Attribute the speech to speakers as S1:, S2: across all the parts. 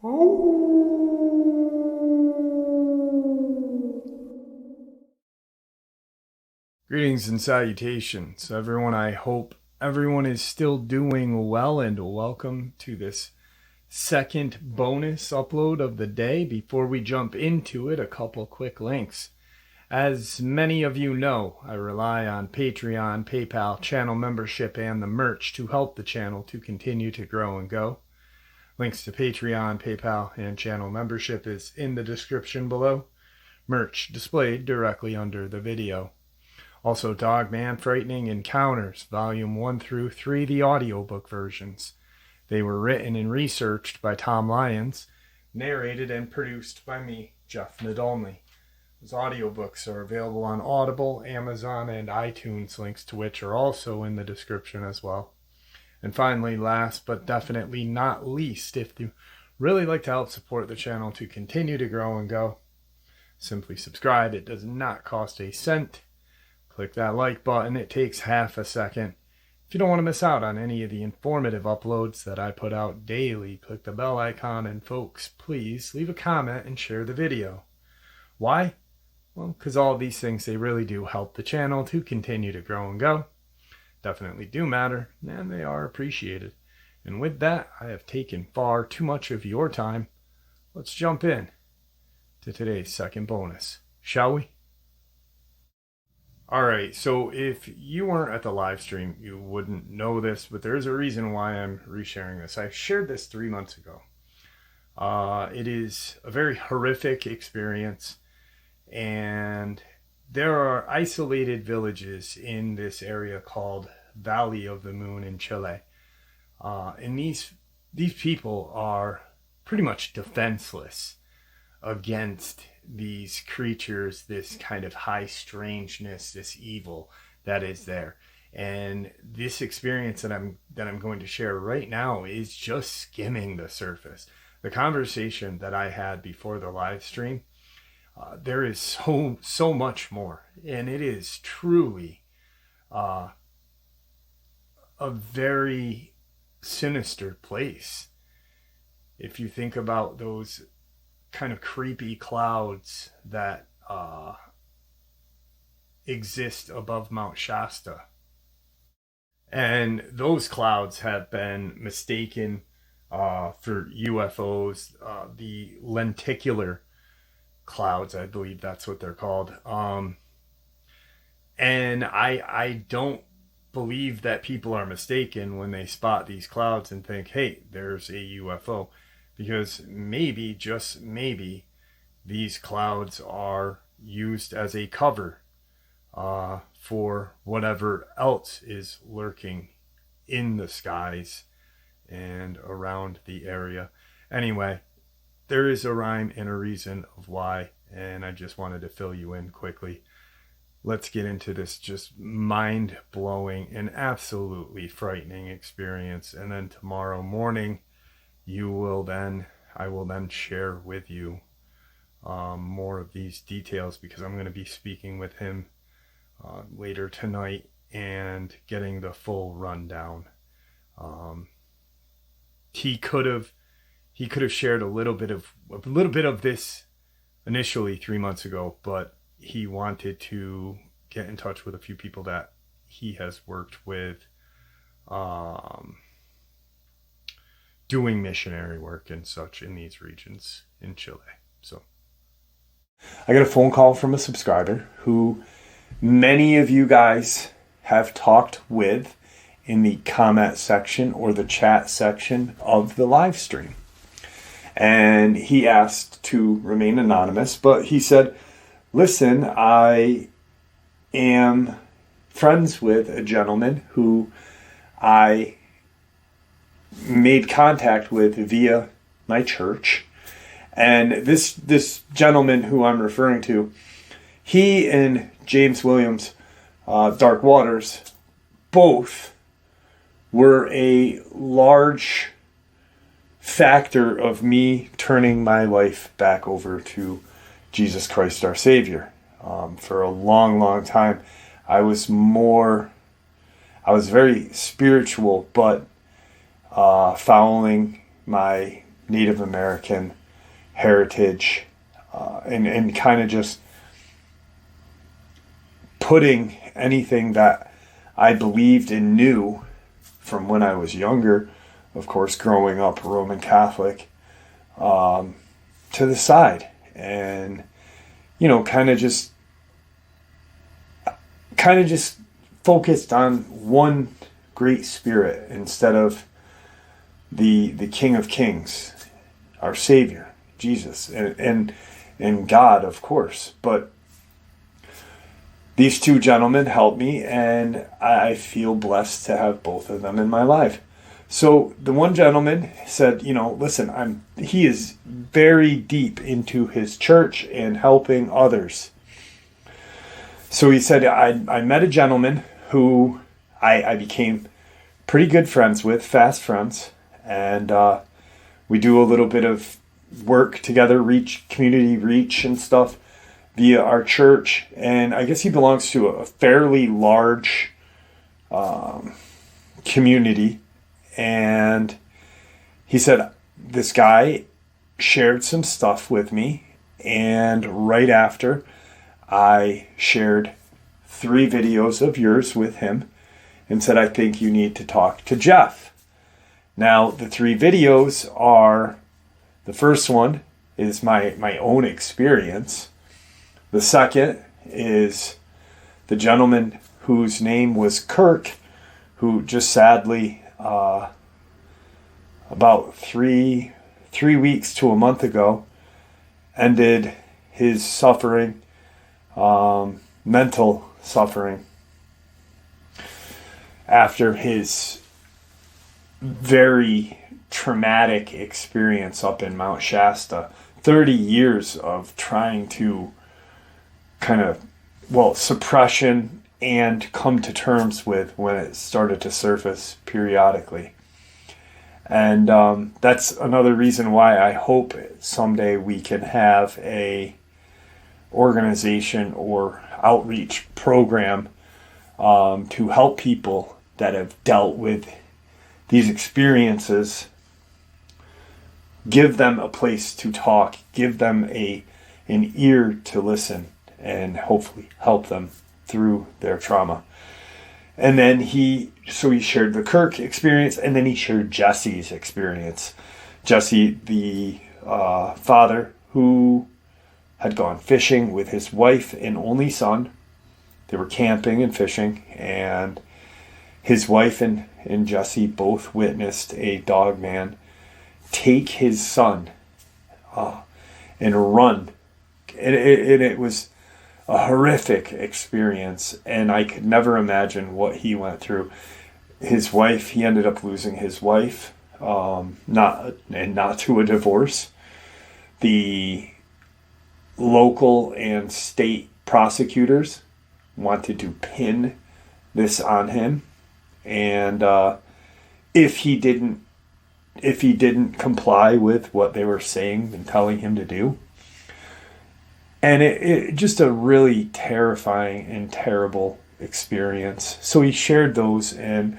S1: Greetings and salutations, everyone. I hope everyone is still doing well, and welcome to this second bonus upload of the day. Before we jump into it, a couple quick links. As many of you know, I rely on Patreon, PayPal, channel membership, and the merch to help the channel to continue to grow and go. Links to Patreon, PayPal, and channel membership is in the description below. Merch displayed directly under the video. Also, Dogman Frightening Encounters, Volume 1 through 3, the audiobook versions. They were written and researched by Tom Lyons, narrated and produced by me, Jeff Nadolny. Those audiobooks are available on Audible, Amazon, and iTunes, links to which are also in the description as well. And finally, last but definitely not least, if you really like to help support the channel to continue to grow and go, simply subscribe. It does not cost a cent. Click that like button. It takes half a second. If you don't want to miss out on any of the informative uploads that I put out daily, click the bell icon, and folks, please leave a comment and share the video. Why? Well, because all of these things, they really do help the channel to continue to grow and go. Definitely do matter, and they are appreciated. And with that, I have taken far too much of your time. Let's jump in to today's second bonus, shall we? Alright, so if you weren't at the live stream, you wouldn't know this, but there is a reason why I'm resharing this. I shared this 3 months ago. It is a very horrific experience, and there are isolated villages in this area called Valley of the Moon in Chile. And these people are pretty much defenseless against these creatures, this kind of high strangeness, this evil that is there. And this experience that I'm going to share right now is just skimming the surface. The conversation that I had before the live stream, there is so much more, and it is truly a very sinister place. If you think about those kind of creepy clouds that exist above Mount Shasta. And those clouds have been mistaken for UFOs, the lenticular clouds, I believe that's what they're called. And I don't believe that people are mistaken when they spot these clouds and think, hey, there's a UFO. Because maybe, just maybe, these clouds are used as a cover for whatever else is lurking in the skies and around the area. Anyway, there is a rhyme and a reason of why, and I just wanted to fill you in quickly. Let's get into this just mind-blowing and absolutely frightening experience, and then tomorrow morning, I will then share with you more of these details, because I'm going to be speaking with him later tonight and getting the full rundown. He could have shared a little bit of this initially 3 months ago, but he wanted to get in touch with a few people that he has worked with, doing missionary work and such in these regions in Chile. So I got a phone call from a subscriber who many of you guys have talked with in the comment section or the chat section of the live stream. And he asked to remain anonymous, but he said, listen, I am friends with a gentleman who I made contact with via my church, and this gentleman who I'm referring to, he and James Williams, Dark Waters, both were a large factor of me turning my life back over to Jesus Christ our Savior. For a long time, I was very spiritual, but following my Native American heritage, and kind of just putting anything that I believed and knew from when I was younger, of course, growing up Roman Catholic, to the side, and kind of just focused on one great spirit instead of the King of Kings, our Savior, Jesus, and God, of course. But these two gentlemen helped me, and I feel blessed to have both of them in my life. So the one gentleman said, listen, he is very deep into his church and helping others. So he said, I met a gentleman who I became pretty good friends with, fast friends, and we do a little bit of work together, community reach and stuff via our church. And I guess he belongs to a fairly large community. And he said, this guy shared some stuff with me. And right after, I shared 3 videos of yours with him and said, I think you need to talk to Jeff. Now, the 3 videos are, the first one is my own experience. The second is the gentleman whose name was Kirk, who just sadly, about three weeks to a month ago, ended his suffering, mental suffering, after his very traumatic experience up in Mount Shasta. 30 years of trying to suppression and come to terms with when it started to surface periodically. And that's another reason why I hope someday we can have a organization or outreach program to help people that have dealt with these experiences, give them a place to talk, give them an ear to listen, and hopefully help them through their trauma. And then he shared the Kirk experience, and then he shared Jesse's experience. Jesse, the father who had gone fishing with his wife and only son. They were camping and fishing, and his wife and Jesse both witnessed a Dogman take his son and run. And it was a horrific experience, and I could never imagine what he went through. His wife, he ended up losing his wife, not to a divorce. The local and state prosecutors wanted to pin this on him, and if he didn't comply with what they were saying and telling him to do. And it just a really terrifying and terrible experience. So he shared those, and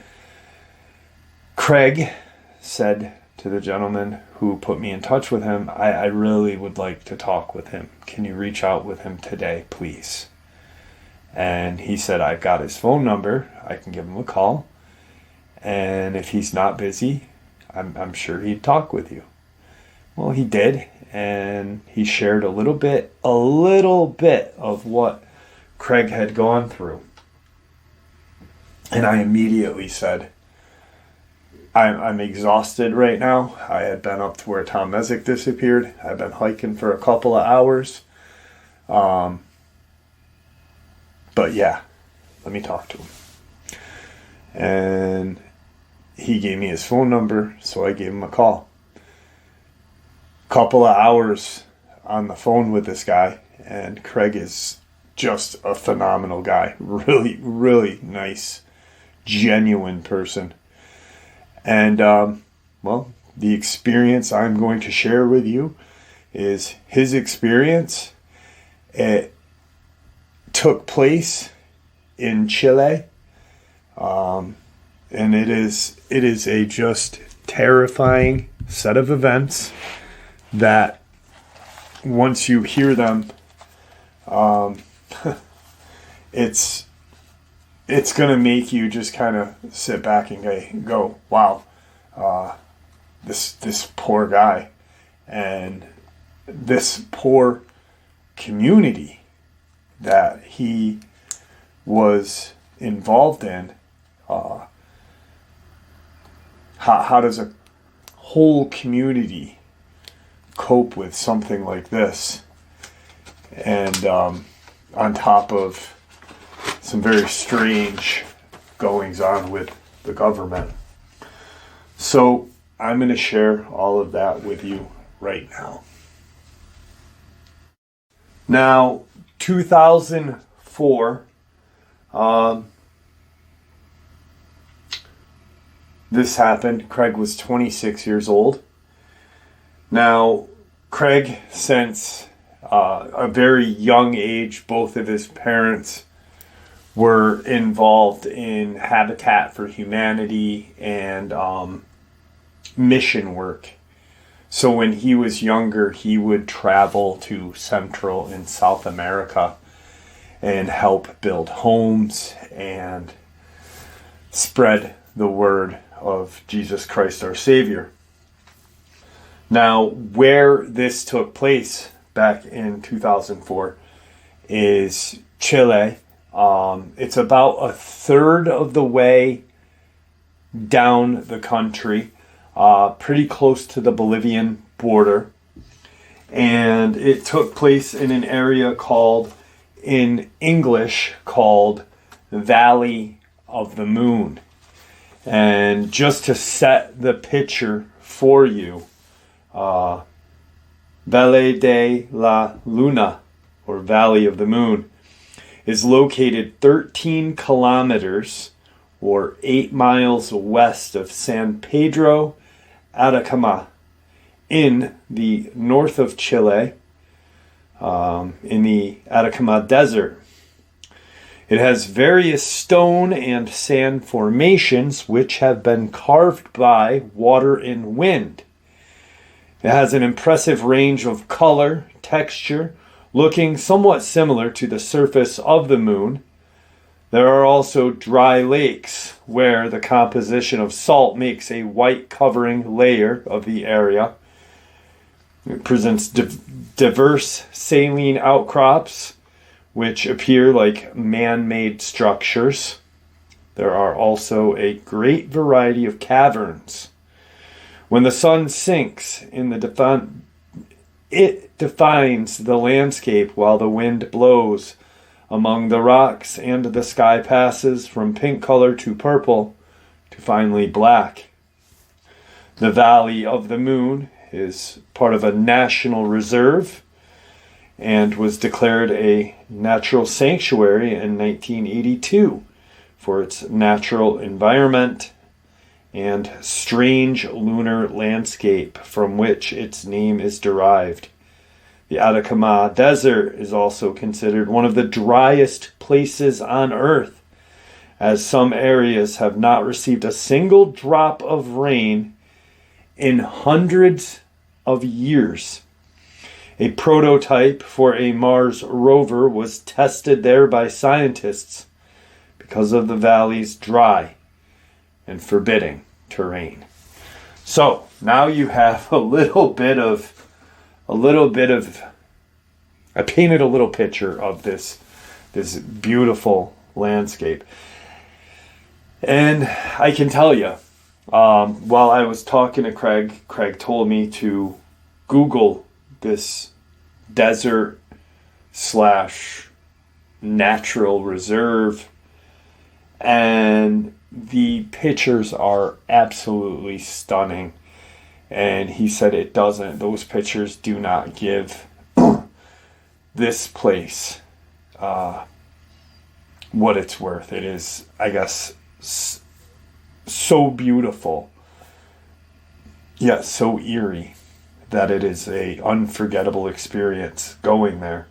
S1: Craig said to the gentleman who put me in touch with him, I really would like to talk with him. Can you reach out with him today, please? And he said, I've got his phone number. I can give him a call. And if he's not busy, I'm sure he'd talk with you. Well, he did. And he shared a little bit of what Craig had gone through. And I immediately said, I'm exhausted right now. I had been up to where Tom Messick disappeared. I've been hiking for a couple of hours. But yeah, let me talk to him. And he gave me his phone number, so I gave him a call. Couple of hours on the phone with this guy, and Craig is just a phenomenal guy. Really, really nice, genuine person. And, the experience I'm going to share with you is his experience. It took place in Chile, and it is a just terrifying set of events that once you hear them, it's going to make you just kind of sit back and go, wow, this poor guy and this poor community that he was involved in. How does a whole community cope with something like this? And on top of some very strange goings on with the government. So I'm going to share all of that with you right now. Now, 2004, this happened. Craig was 26 years old. Now, Craig, since a very young age, both of his parents were involved in Habitat for Humanity and mission work. So when he was younger, he would travel to Central and South America and help build homes and spread the word of Jesus Christ our Savior. Now, where this took place back in 2004 is Chile. It's about a third of the way down the country, pretty close to the Bolivian border. And it took place in an area in English called Valley of the Moon. And just to set the picture for you, Valle de la Luna, or Valley of the Moon, is located 13 kilometers or 8 miles west of San Pedro Atacama in the north of Chile, in the Atacama Desert. It has various stone and sand formations which have been carved by water and wind. It has an impressive range of color, texture, looking somewhat similar to the surface of the moon. There are also dry lakes where the composition of salt makes a white covering layer of the area. It presents diverse saline outcrops which appear like man-made structures. There are also a great variety of caverns. When the sun sinks it defines the landscape while the wind blows among the rocks and the sky passes from pink color to purple to finally black. The Valley of the Moon is part of a national reserve and was declared a natural sanctuary in 1982 for its natural environment and strange lunar landscape from which its name is derived. The Atacama Desert is also considered one of the driest places on Earth, as some areas have not received a single drop of rain in hundreds of years. A prototype for a Mars rover was tested there by scientists because of the valley's dry and forbidding terrain. So now you have I painted a little picture of this beautiful landscape. And I can tell you, while I was talking to Craig told me to Google this desert / natural reserve, and the pictures are absolutely stunning. And he said those pictures do not give this place what it's worth. It is, I guess, so beautiful, yet so eerie, that it is a unforgettable experience going there.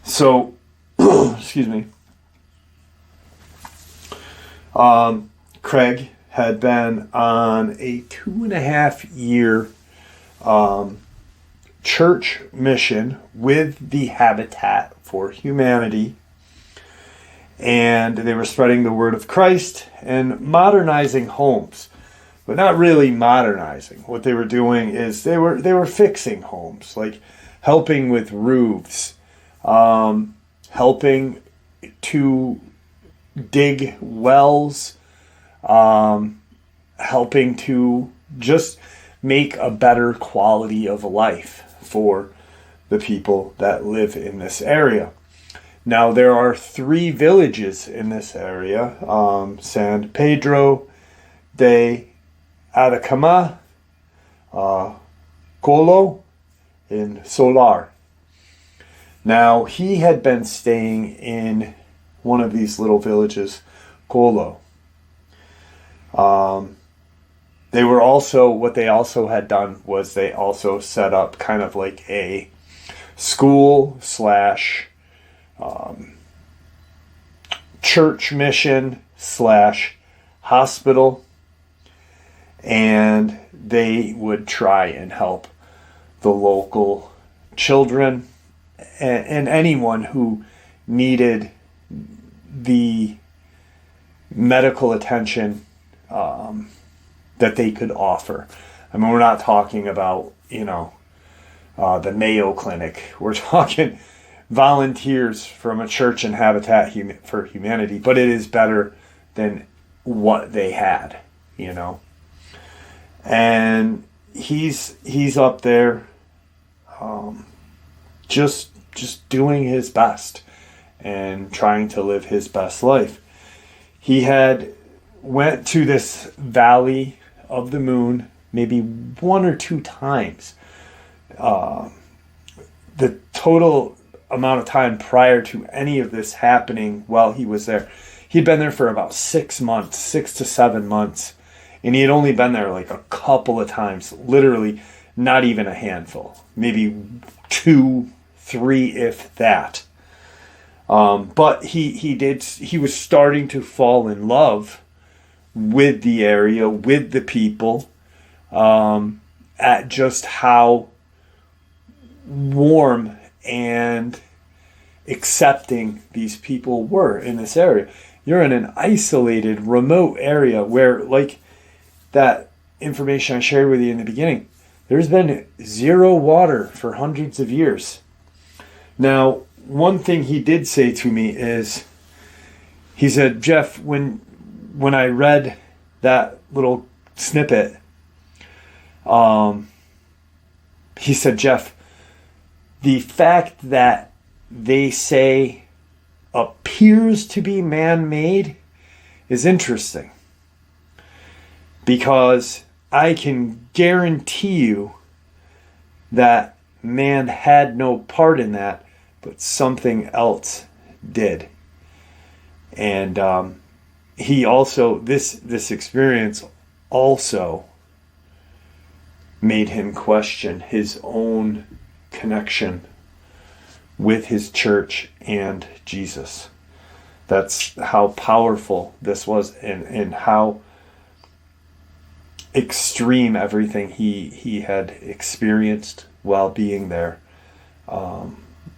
S1: So, excuse me. Craig had been on a 2.5 year church mission with the Habitat for Humanity. And they were spreading the word of Christ and modernizing homes. But not really modernizing. What they were doing is they were fixing homes, like helping with roofs, helping to dig wells, helping to just make a better quality of life for the people that live in this area. Now, there are 3 villages in this area, San Pedro de Atacama, Colo, and Solar. Now, he had been staying in one of these little villages, Colo. They were also, what they also had done was they also set up kind of like a school slash church mission slash hospital, and they would try and help the local children and anyone who needed the medical attention that they could offer. I mean, we're not talking about, the Mayo Clinic. We're talking volunteers from a church and Habitat for Humanity, but it is better than what they had, And he's up there just doing his best and trying to live his best life. He had went to this Valley of the Moon maybe 1 or 2 times. The total amount of time prior to any of this happening while he was there, he'd been there for about 6 months, 6 to 7 months. And he had only been there like a couple of times, literally not even a handful, maybe 2, 3, if that. But he was starting to fall in love with the area, with the people, at just how warm and accepting these people were in this area. You're in an isolated, remote area where, like that information I shared with you in the beginning, there's been 0 water for hundreds of years. Now, one thing he did say to me is, he said, Jeff, when I read that little snippet, he said, Jeff, the fact that they say appears to be man-made is interesting, because I can guarantee you that man had no part in that, but something else did. And he also, this experience also made him question his own connection with his church and Jesus. That's how powerful this was, and how extreme everything he had experienced while being there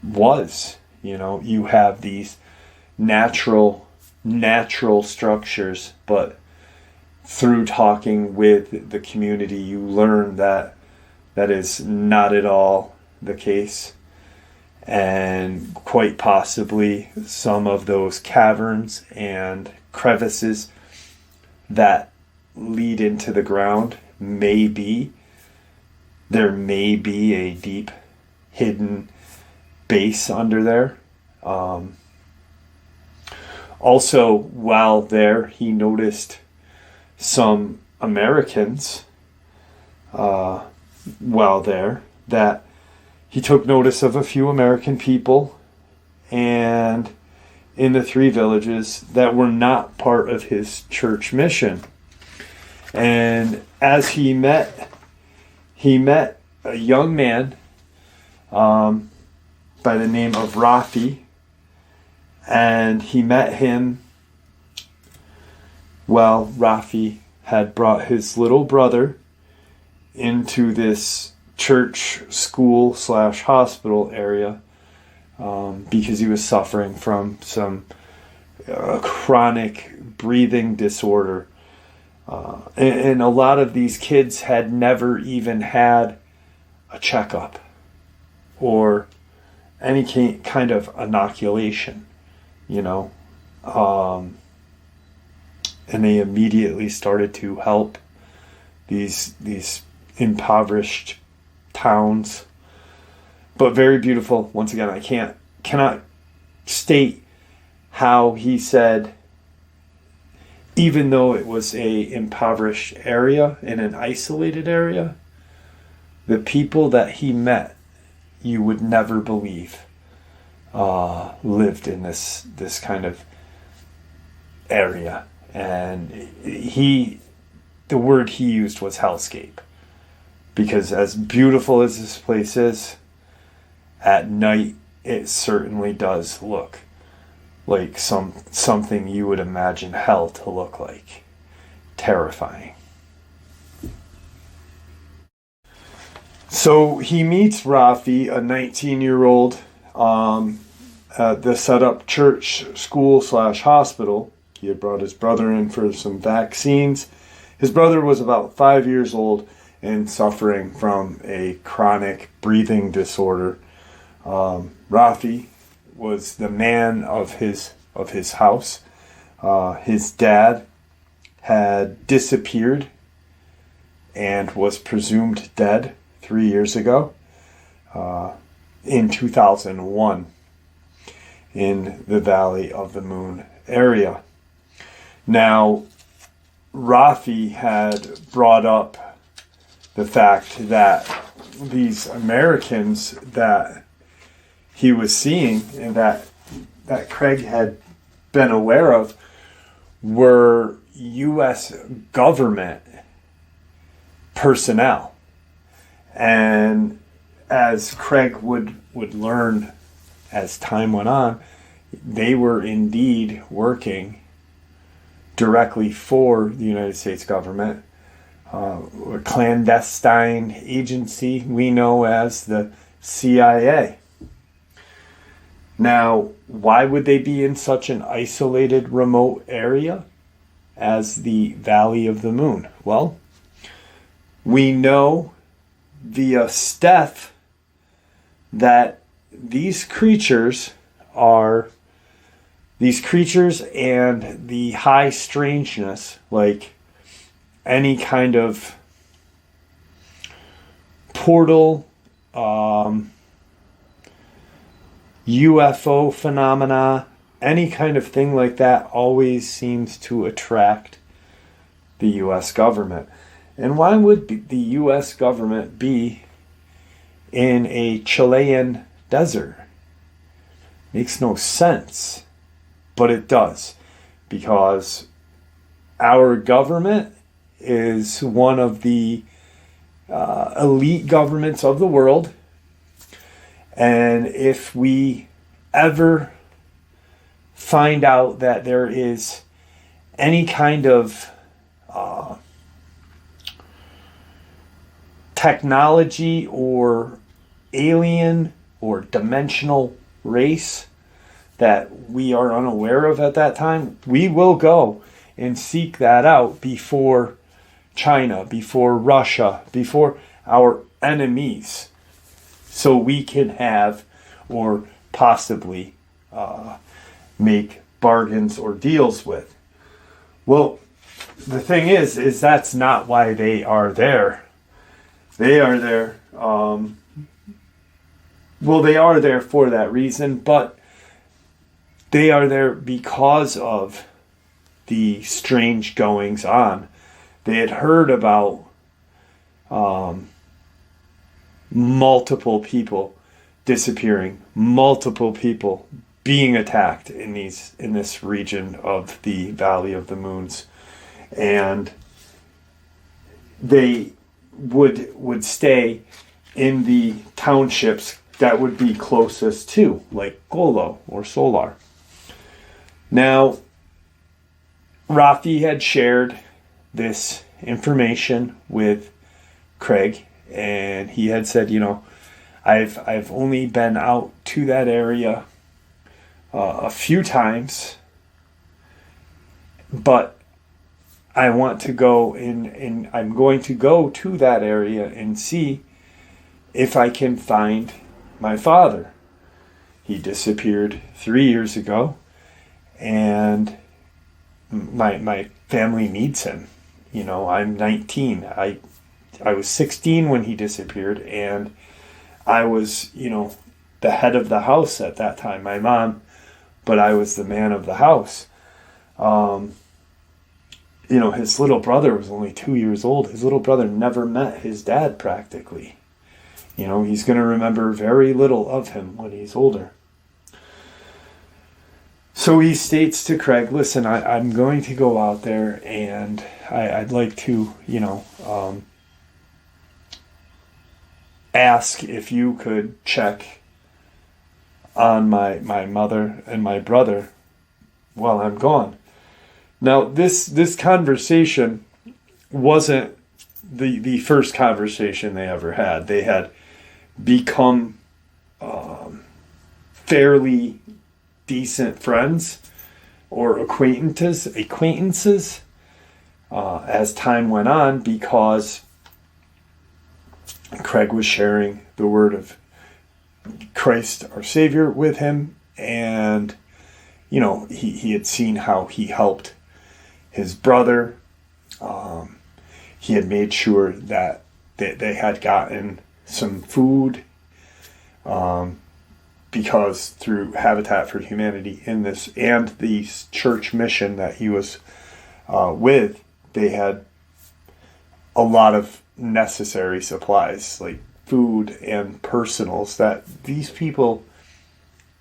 S1: was. You have these natural structures, but through talking with the community, you learn that is not at all the case. And quite possibly some of those caverns and crevices that lead into the ground there may be a deep hidden base under there. Also, while there, he noticed some Americans while there, that he took notice of a few American people and in the 3 villages that were not part of his church mission. And as he met a young man by the name of Rafi, and he met him, Rafi had brought his little brother into this church, school / hospital area because he was suffering from some chronic breathing disorder. And a lot of these kids had never even had a checkup or any kind of inoculation, and they immediately started to help these impoverished towns. But very beautiful. Once again, I cannot state how he said, even though it was a impoverished area, in an isolated area, the people that he met, you would never believe, lived in this kind of area. And the word he used was hellscape, because as beautiful as this place is, at night it certainly does look like something you would imagine hell to look like. Terrifying. So he meets Rafi, a 19-year-old, at the setup church, school / hospital. He had brought his brother in for some vaccines. His brother was about 5 years old and suffering from a chronic breathing disorder. Rafi was the man of his house. His dad had disappeared and was presumed dead 3 years ago, in 2001, in the Valley of the Moon area. Now, Rafi had brought up the fact that these Americans that he was seeing and that Craig had been aware of were U.S. government personnel. And as Craig would learn as time went on, they were indeed working directly for the United States government, a clandestine agency we know as the CIA. Now, why would they be in such an isolated, remote area as the Valley of the Moon? Well, we know via Steph that these creatures and the high strangeness, like any kind of portal, UFO phenomena, any kind of thing like that always seems to attract the U.S. government. And why would the U.S. government be in a Chilean desert? Makes no sense, but it does, because our government is one of the elite governments of the world. And if we ever find out that there is any kind of technology or alien or dimensional race that we are unaware of at that time, we will go and seek that out before China, before Russia, before our enemies, so we can have or possibly make bargains or deals with. Well, the thing is that's not why they are there. They are there. They are there for that reason, but they are there because of the strange goings on. They had heard about multiple people disappearing, multiple people being attacked in this region of the Valley of the Moons, and they would stay in the townships that would be closest to, like Golo or Solar. Now, Rafi had shared this information with Craig, and he had said, I've only been out to that area a few times, but I want to go and I'm going to go to that area and see if I can find my father. He disappeared 3 years ago, and my family needs him. I'm 19. I was 16 when he disappeared, and I was, the head of the house at that time, my mom, but I was the man of the house. His little brother was only 2 years old. His little brother never met his dad practically. He's going to remember very little of him when he's older. So he states to Craig, listen, I'm going to go out there, and I'd like to, ask if you could check on my mother and my brother while I'm gone. Now, this conversation wasn't the first conversation they ever had. They had become fairly decent friends or acquaintances as time went on, because Craig was sharing the word of Christ our Savior with him, and he had seen how he helped his brother. He had made sure that they had gotten some food, because through Habitat for Humanity in this and the church mission that he was with, they had a lot of necessary supplies like food and personals that these people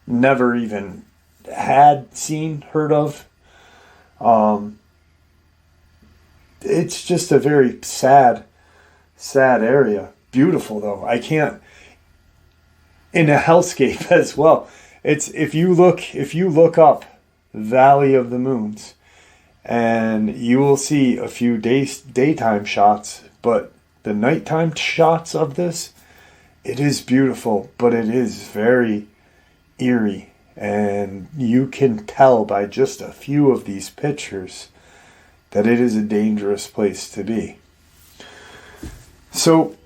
S1: never even had seen, heard of. It's just a very sad area. Beautiful though. I can't, in a hellscape as well. It's if you look up Valley of the Moons, and you will see a few daytime shots, but the nighttime shots of this, it is beautiful, but it is very eerie, and you can tell by just a few of these pictures that it is a dangerous place to be. So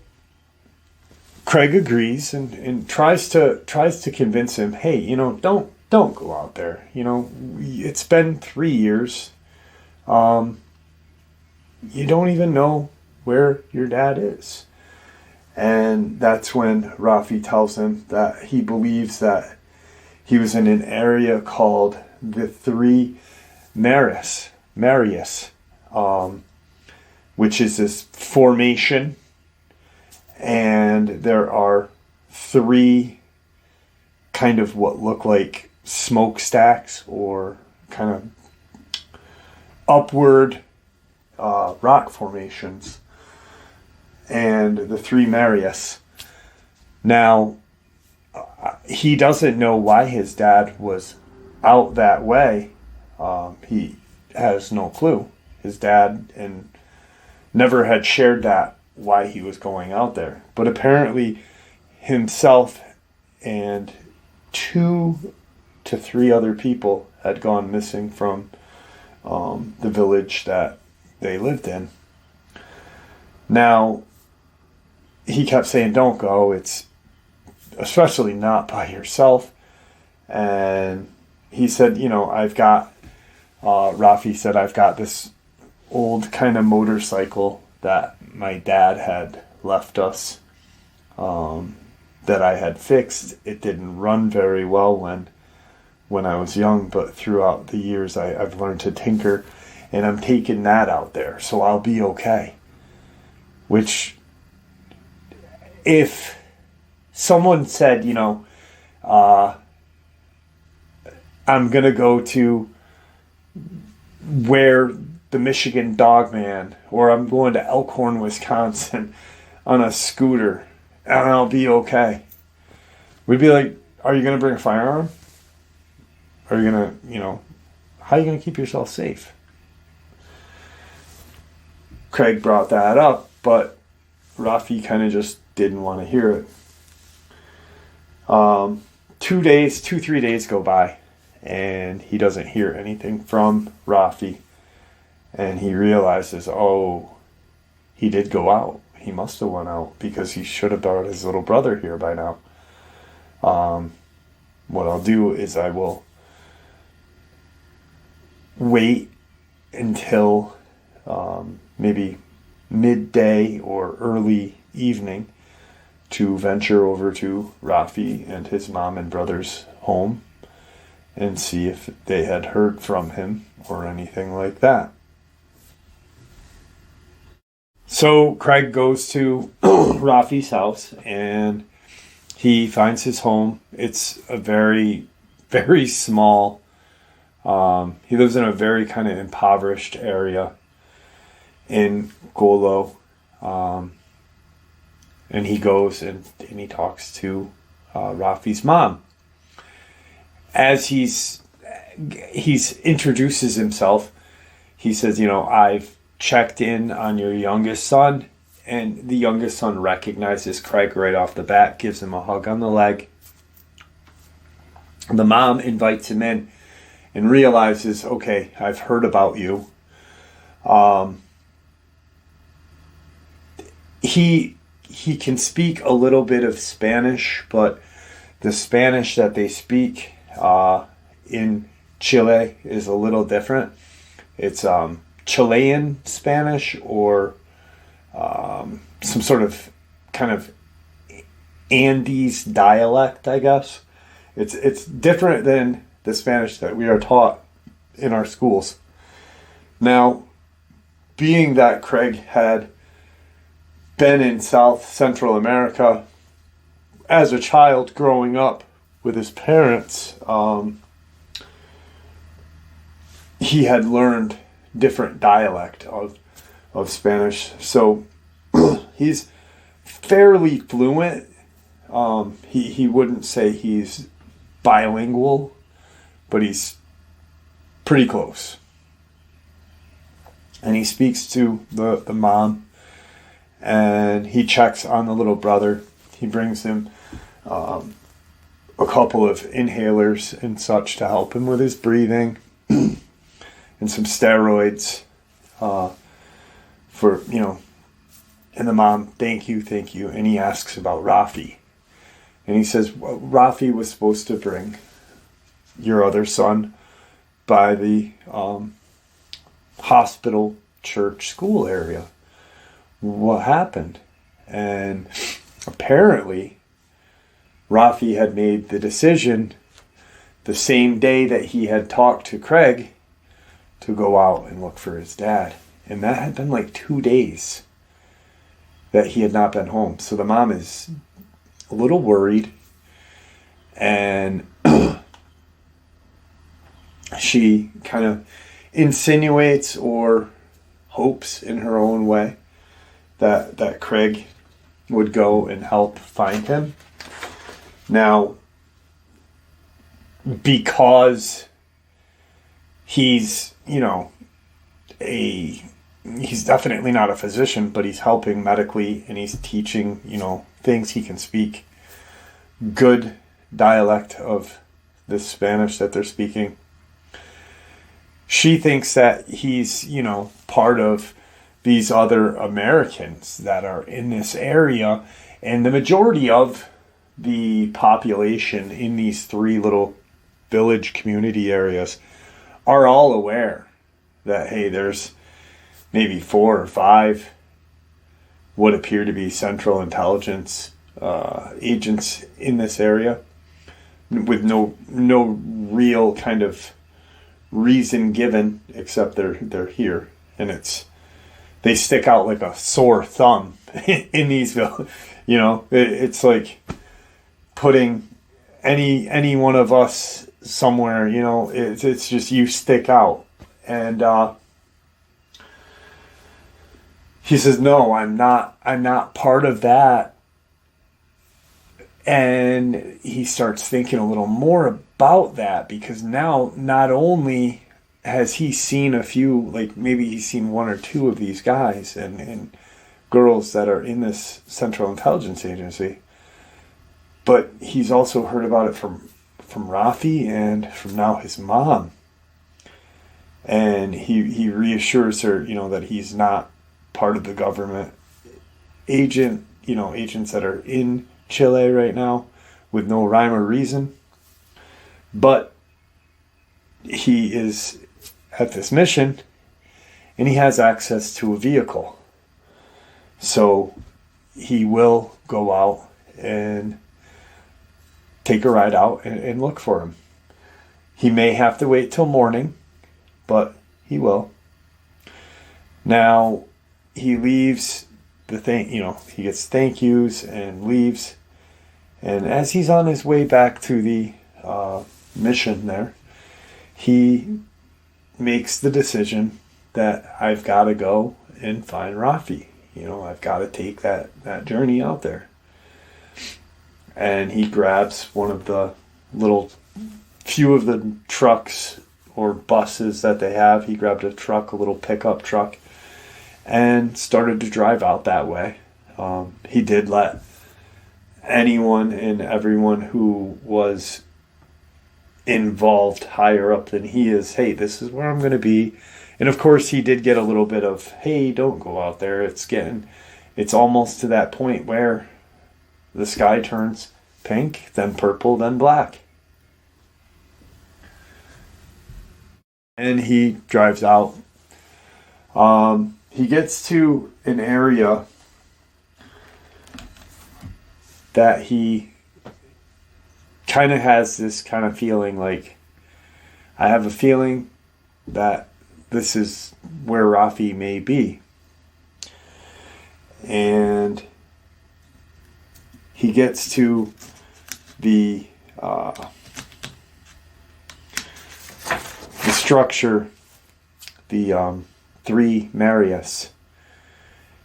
S1: Craig agrees and tries to convince him, hey, don't go out there. It's been 3 years. You don't even know where your dad is. And that's when Rafi tells him that he believes that he was in an area called the 100'S, which is this formation. And there are 3 kind of what look like smokestacks or kind of upward rock formations, and the 100'S. Now, he doesn't know why his dad was out that way. He has no clue. His dad and never had shared that, why he was going out there. But apparently himself and 2 to 3 other people had gone missing from the village that they lived in. Now, he kept saying, don't go. It's especially not by yourself. And he said, Rafi said, I've got this old kind of motorcycle that my dad had left us, that I had fixed. It didn't run very well when I was young, but throughout the years I've learned to tinker, and I'm taking that out there, so I'll be okay. Which, if someone said, I'm gonna go to where the Michigan Dogman, or I'm going to Elkhorn, Wisconsin on a scooter, and I'll be okay, we'd be like, are you gonna bring a firearm? Are you gonna, how are you gonna keep yourself safe? Craig brought that up, but Rafi kind of just didn't want to hear it. 3 days go by, and he doesn't hear anything from Rafi. And he realizes, oh, he did go out. He must have went out because he should have brought his little brother here by now. What I'll do is I will wait until maybe midday or early evening to venture over to Rafi and his mom and brother's home and see if they had heard from him or anything like that. So Craig goes to Rafi's house and he finds his home. It's a very, very small, he lives in a very kind of impoverished area in Golo. And he goes and he talks to Rafi's mom. As he's introduces himself, he says, I've checked in on your youngest son, and the youngest son recognizes Craig right off the bat, gives him a hug on the leg. The mom invites him in and realizes, okay, I've heard about you. He can speak a little bit of Spanish, but the Spanish that they speak in Chile is a little different. It's Chilean Spanish or some sort of kind of Andes dialect, I guess. It's different than the Spanish that we are taught in our schools. Now, being that Craig had been in South Central America as a child growing up with his parents, he had learned different dialect of Spanish. So he's fairly fluent. He wouldn't say he's bilingual, but he's pretty close. And he speaks to the mom, and he checks on the little brother. He brings him a couple of inhalers and such to help him with his breathing and some steroids for, and the mom, thank you. And he asks about Rafi. And he says, well, Rafi was supposed to bring your other son by the hospital, church, school area. What happened? And apparently Rafi had made the decision the same day that he had talked to Craig to go out and look for his dad. And that had been like 2 days that he had not been home. So the mom is a little worried, and she kind of insinuates or hopes in her own way that Craig would go and help find him. Now, because he's, he's definitely not a physician, but he's helping medically and he's teaching, things. He can speak good dialect of the Spanish that they're speaking. She thinks that he's, part of these other Americans that are in this area. And the majority of the population in these 3 little village community areas are all aware that, hey, there's maybe 4 or 5 what appear to be Central Intelligence agents in this area with no real kind of reason given except they're here, and they stick out like a sore thumb in these, it's like putting any one of us somewhere, it's just you stick out. And he says, no, I'm not part of that. And he starts thinking a little more about that, because now not only has he seen a few, like maybe he's seen one or two of these guys and girls that are in this Central Intelligence Agency, but he's also heard about it from Rafi and from now his mom. And he reassures her, that he's not part of the government agents that are in Chile right now with no rhyme or reason. But he is at this mission and he has access to a vehicle. So he will go out and take a ride out and look for him. He may have to wait till morning, but he will. Now, he leaves he gets thank yous and leaves. And as he's on his way back to the mission there, he makes the decision that I've got to go and find Rafi. I've got to take that journey out there. And he grabs one of the few of the trucks or buses that they have. He grabbed a truck, a little pickup truck, and started to drive out that way. He did let anyone and everyone who was involved higher up than he is, hey, this is where I'm going to be. And of course he did get a little bit of, hey, don't go out there. It's almost to that point where the sky turns pink, then purple, then black. And he drives out. He gets to an area that he kind of has this kind of feeling like, I have a feeling that this is where Rafi may be. And he gets to the structure, the 100'S,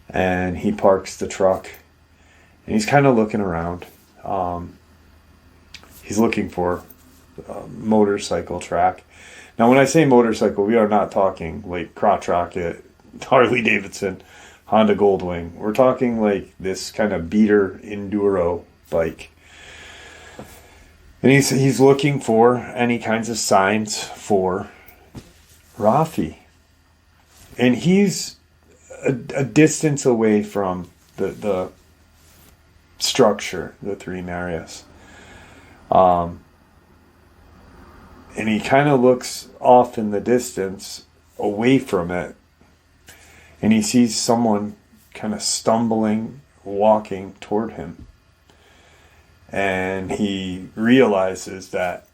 S1: and he parks the truck and he's kind of looking around. He's looking for a motorcycle track. Now, when I say motorcycle, we are not talking like crotch rocket, Harley Davidson, Honda Goldwing. We're talking like this kind of beater enduro bike. And he's looking for any kinds of signs for Rafi. And he's a distance away from the structure, the 100'S. And he kind of looks off in the distance away from it. And he sees someone kind of stumbling, walking toward him. And he realizes that,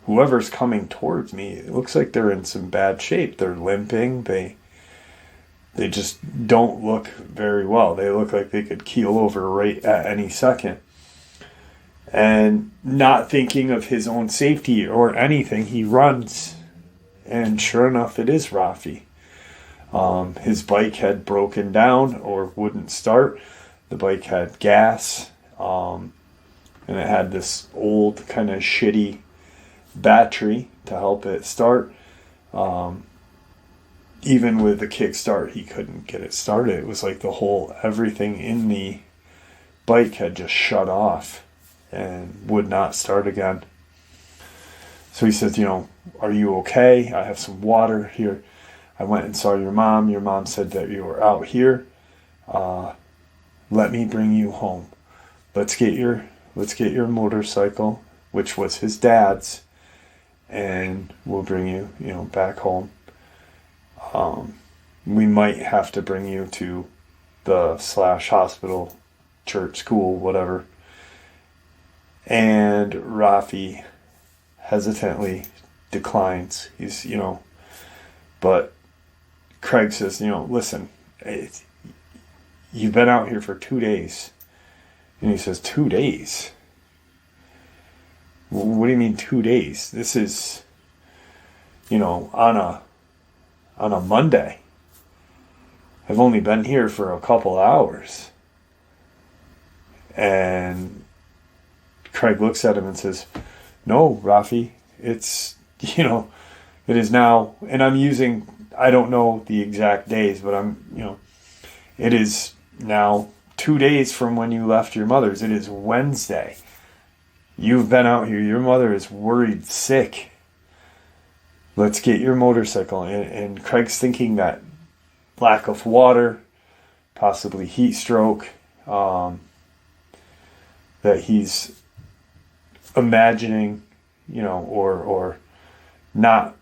S1: whoever's coming towards me, it looks like they're in some bad shape. They're limping. They just don't look very well. They look like they could keel over right at any second. And not thinking of his own safety or anything, he runs. And sure enough, it is Rafi. His bike had broken down or wouldn't start. The bike had gas. And it had this old kind of shitty battery to help it start. Even with the kickstart, he couldn't get it started. It was like everything in the bike had just shut off and would not start again. So he says, are you okay? I have some water here. I went and saw your mom. Your mom said that you were out here. Let me bring you home. Let's get your motorcycle, which was his dad's, and we'll bring you, back home. We might have to bring you to the /hospital, church, school, whatever. And Rafi hesitantly declines. He's, but Craig says, listen, you've been out here for 2 days. And he says, 2 days? What do you mean 2 days? This is, on a Monday. I've only been here for a couple hours. And Craig looks at him and says, no, Rafi, it's, It is now, and I don't know the exact days, but it is now 2 days from when you left your mother's. It is Wednesday. You've been out here. Your mother is worried sick. Let's get your motorcycle. And Craig's thinking that lack of water, possibly heat stroke, that he's imagining, or not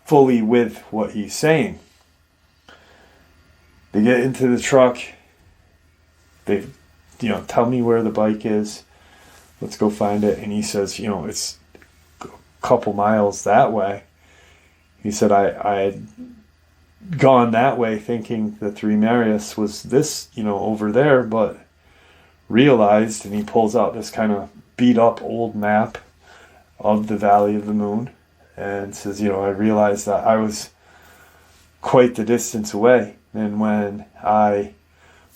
S1: fully with what he's saying. They get into the truck. They, tell me where the bike is. Let's go find it. And he says, it's a couple miles that way. He said, I had gone that way thinking the 100'S was this, over there, but realized, and he pulls out this kind of beat up old map of the Valley of the Moon and says, I realized that I was quite the distance away. And when I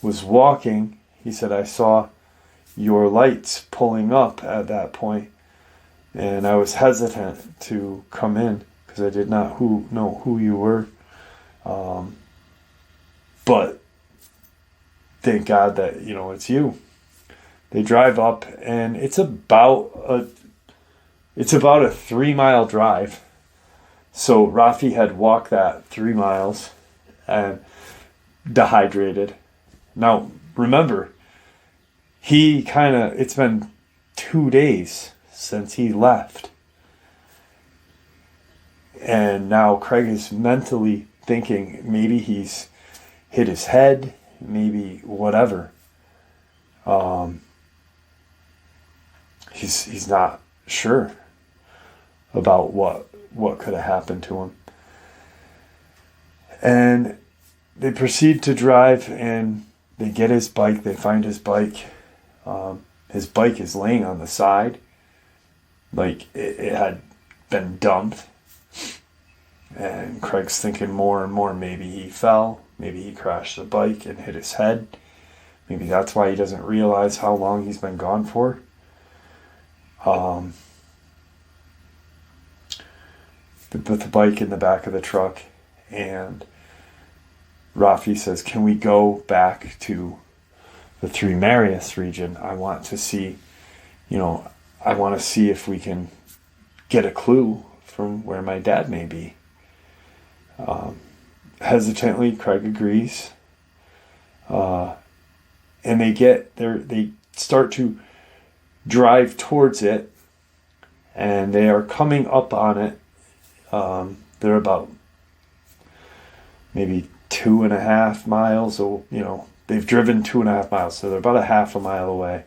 S1: was walking, he said, I saw your lights pulling up at that point, and I was hesitant to come in because I did not know who you were. But thank God that, it's you. They drive up, and it's about a 3-mile drive. So Rafi had walked that 3 miles and dehydrated. Now, remember, it's been 2 days since he left. And now Craig is mentally thinking maybe he's hit his head, maybe whatever. He's not sure about what could have happened to him. And they proceed to drive, and they get his bike. They find his bike. His bike is laying on the side, like it had been dumped. And Craig's thinking more and more, maybe he fell, maybe he crashed the bike and hit his head. Maybe that's why he doesn't realize how long he's been gone for. They put the bike in the back of the truck, and Rafi says, can we go back to the 100'S region? I want to see if we can get a clue from where my dad may be. Hesitantly, Craig agrees. And they start to drive towards it, and they are coming up on it. They're about maybe 2.5 miles. So, they've driven 2.5 miles, so they're about a half a mile away.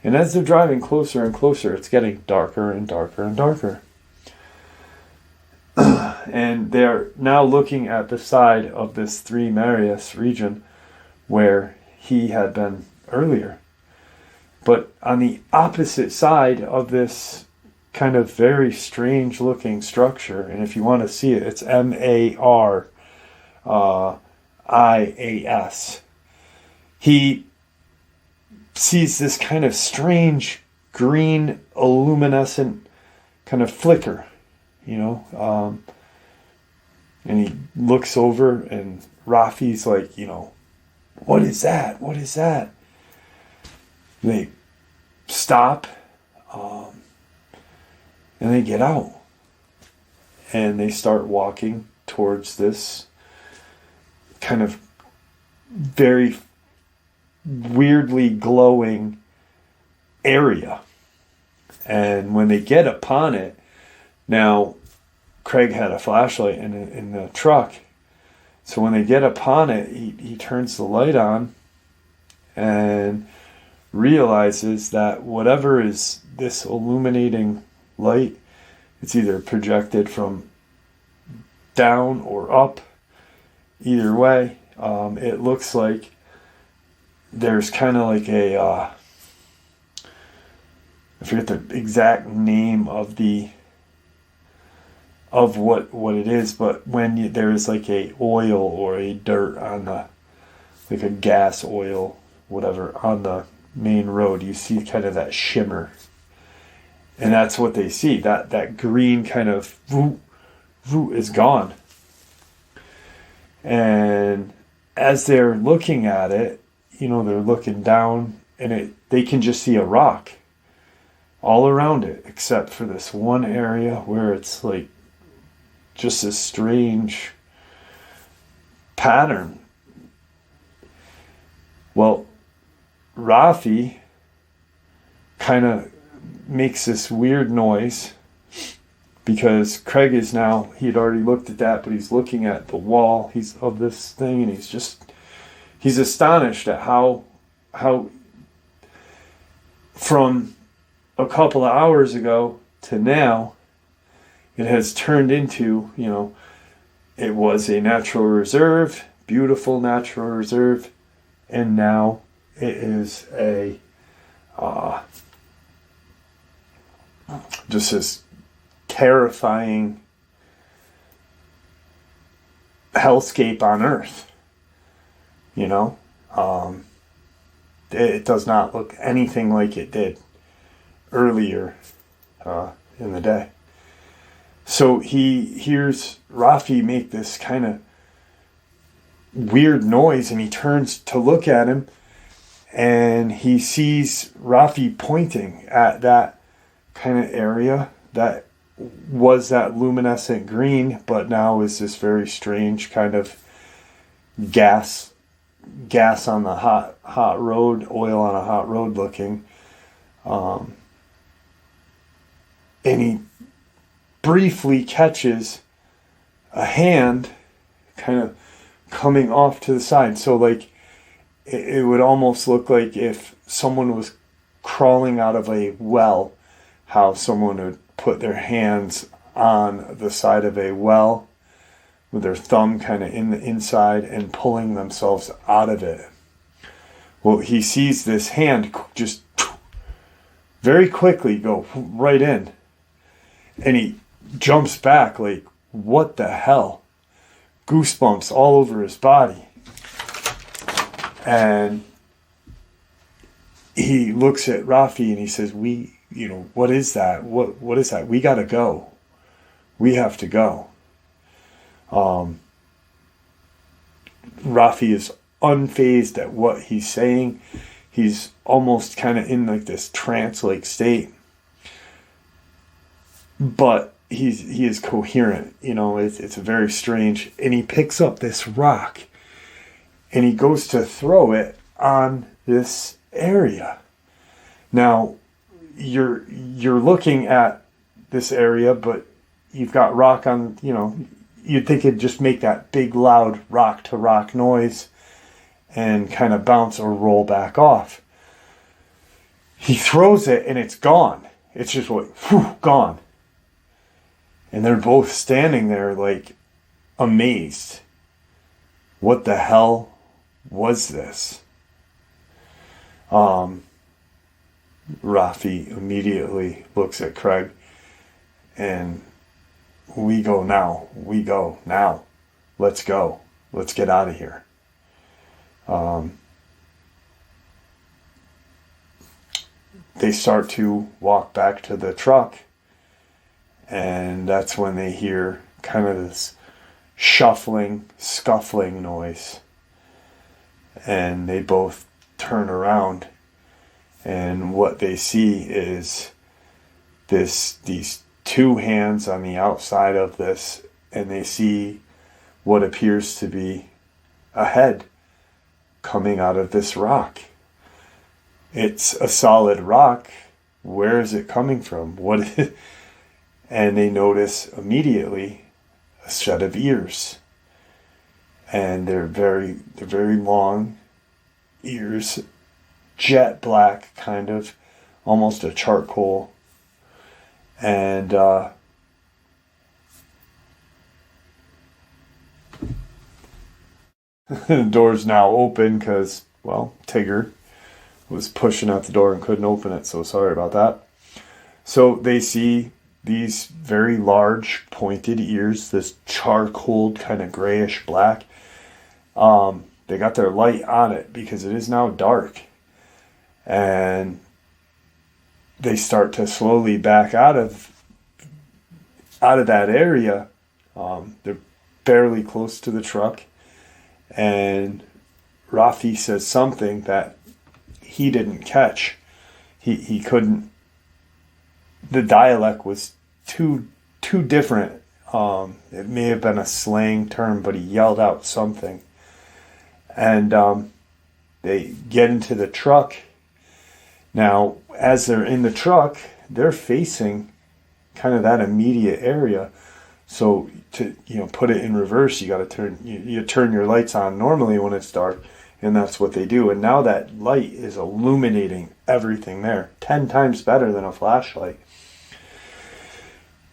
S1: And as they're driving closer and closer, it's getting darker and darker and darker. And they're now looking at the side of this 100'S region where he had been earlier. But on the opposite side of this kind of very strange looking structure, and if you want to see it, it's MARIAS. He sees this kind of strange green luminescent kind of flicker, and he looks over, and Rafi's like, what is that? What is that? They stop, and they get out, and they start walking towards this kind of very weirdly glowing area. And when they get upon it, now Craig had a flashlight in the truck, so when they get upon it, he turns the light on and realizes that whatever is this illuminating light, it's either projected from down or up. Either way, it looks like there's kind of like I forget the exact name of what it is, but when there is like a oil or a dirt on like a gas oil, whatever, on the main road, you see kind of that shimmer. And that's what they see, that green kind of is gone. And as they're looking at it, they're looking down, and they can just see a rock all around it, except for this one area where it's like just a strange pattern. Well, Rafi kind of makes this weird noise because Craig he had already looked at that, but he's looking at the wall of this thing, and he's astonished at how from a couple of hours ago to now it has turned into, it was a natural reserve, beautiful natural reserve, and now it is a just this terrifying hellscape on Earth. It does not look anything like it did earlier in the day. So he hears Rafi make this kind of weird noise, and he turns to look at him, and he sees Rafi pointing at that kind of area that was that luminescent green, but now is this very strange kind of gas on the hot road, oil on a hot road looking. And he briefly catches a hand kind of coming off to the side. So like it would almost look like if someone was crawling out of a well, how someone would put their hands on the side of a well with their thumb kind of in the inside and pulling themselves out of it. Well, he sees this hand just very quickly go right in, and he jumps back like, what the hell? Goosebumps all over his body. And he looks at Rafi and he says, what is that? What is that? We gotta go. We have to go. Rafi is unfazed at what he's saying. He's almost kind of in like this trance-like state. But he is coherent. It's very strange. And he picks up this rock and he goes to throw it on this area. Now, you're looking at this area, but you've got rock on, you'd think it'd just make that big loud rock to rock noise and kind of bounce or roll back off. He throws it and it's gone. It's just like, gone. And they're both standing there like amazed. What the hell was this? Rafi immediately looks at Craig and we go now. Let's go. Let's get out of here. They start to walk back to the truck, and that's when they hear kind of this shuffling, scuffling noise. And they both turn around, and what they see is these two hands on the outside of this, and they see what appears to be a head coming out of this rock. It's a solid rock. Where is it coming from? And they notice immediately a set of ears. And they're very long ears, jet black, kind of, almost a charcoal. And the door's now open because, Tigger was pushing out the door and couldn't open it, so sorry about that. So they see these very large pointed ears, this charcoal kind of grayish black. They got their light on it because it is now dark. And they start to slowly back out of that area, They're fairly close to the truck, and Rafi says something that he didn't catch. He couldn't. The dialect was too different. It may have been a slang term, but he yelled out something. And they get into the truck. Now, as they're in the truck, they're facing kind of that immediate area. So to put it in reverse, you got to turn your lights on normally when it's dark, and that's what they do. And now that light is illuminating everything there 10 times better than a flashlight.